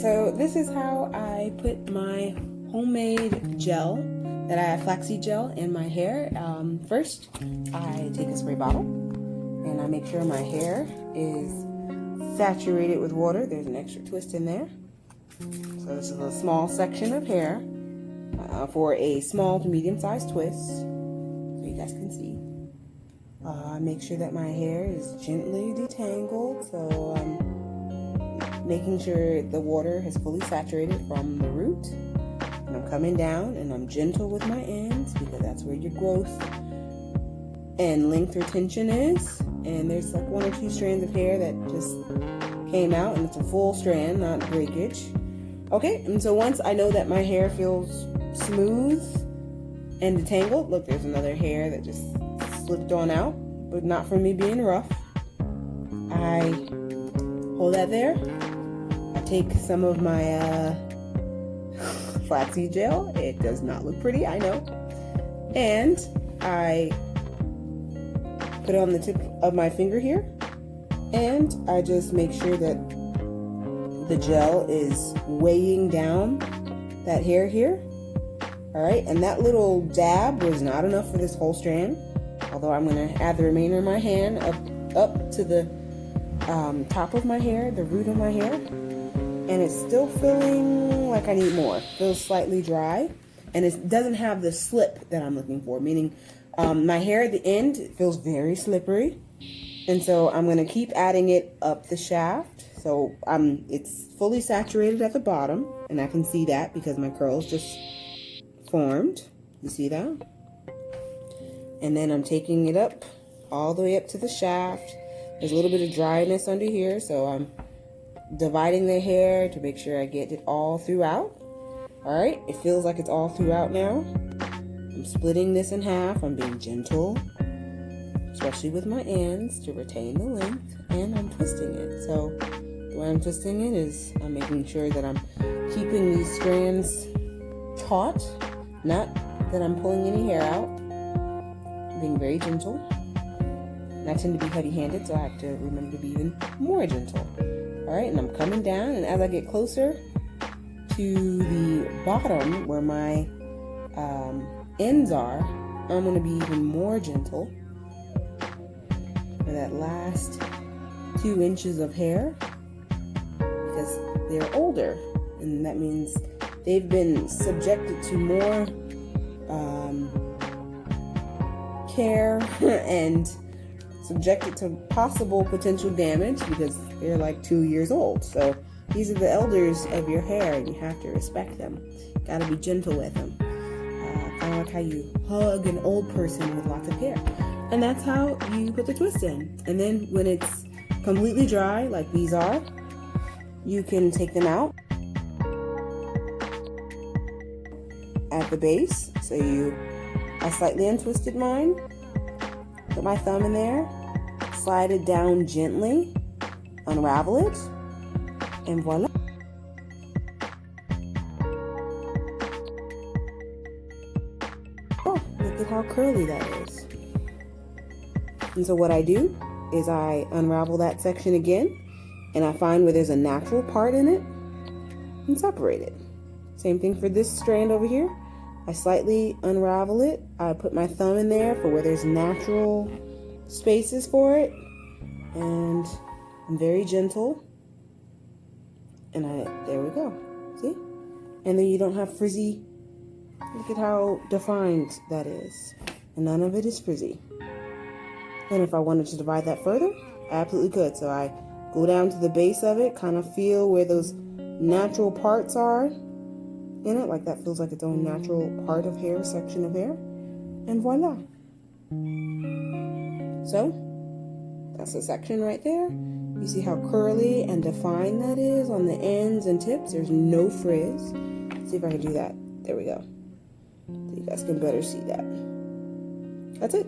So this is how I put my homemade gel that I have flaxseed gel in my hair. First, I take a spray bottle and I make sure my hair is saturated with water. There's an extra twist in there. So this is a small section of hair for a small to medium-sized twist, so you guys can see. Make sure that my hair is gently detangled, so I'm making sure the water has fully saturated from the root. And I'm coming down and I'm gentle with my ends because that's where your growth and length retention is. And there's like 1 or 2 strands of hair that just came out, and it's a full strand, not breakage. Okay, and so once I know that my hair feels smooth and detangled, look, there's another hair that just slipped on out, but not from me being rough. I hold that there. I take some of my flaxseed gel. It does not look pretty, I know. And I put it on the tip of my finger here, and I just make sure that the gel is weighing down that hair here. All right, and that little dab was not enough for this whole strand, although I'm going to add the remainder of my hand up to the top of my hair, the root of my hair, and it's still feeling like I need more. It feels slightly dry, and it doesn't have the slip that I'm looking for, meaning my hair at the end feels very slippery, and so I'm going to keep adding it up the shaft. So it's fully saturated at the bottom, and I can see that because my curls just formed. You see that? And then I'm taking it up all the way up to the shaft. There's a little bit of dryness under here, so I'm dividing the hair to make sure I get it all throughout. All right, it feels like it's all throughout now. I'm splitting this in half. I'm being gentle, especially with my ends, to retain the length, and I'm twisting it. So the way I'm twisting it is I'm making sure that I'm keeping these strands taut, not that I'm pulling any hair out. I'm being very gentle. And I tend to be heavy-handed, so I have to remember to be even more gentle. All right, and I'm coming down, and as I get closer to the bottom where my ends are, I'm going to be even more gentle for that last 2 inches of hair, because they're older, and that means they've been subjected to more care and subjected to possible potential damage because they're like 2 years old. So these are the elders of your hair, and you have to respect them. Gotta be gentle with them. Kind of like how you hug an old person with lots of hair. And that's how you put the twist in. And then when it's completely dry, like these are, you can take them out at the base. So I slightly untwisted mine, put my thumb in there, slide it down gently, unravel it, and voila. Oh, look at how curly that is. And so what I do is I unravel that section again, and I find where there's a natural part in it and separate it. Same thing for this strand over here. I slightly unravel it. I put my thumb in there for where there's natural spaces for it, and I'm very gentle. And there we go. See? And then you don't have frizzy. Look at how defined that is. And none of it is frizzy. And if I wanted to divide that further, I absolutely could. So I go down to the base of it, kind of feel where those natural parts are in it, like that feels like its own natural part of hair, section of hair, and voila. So that's a section right there. You see how curly and defined that is on the ends and tips. There's no frizz. Let's see if I can do that. There we go. So you guys can better see that. That's it.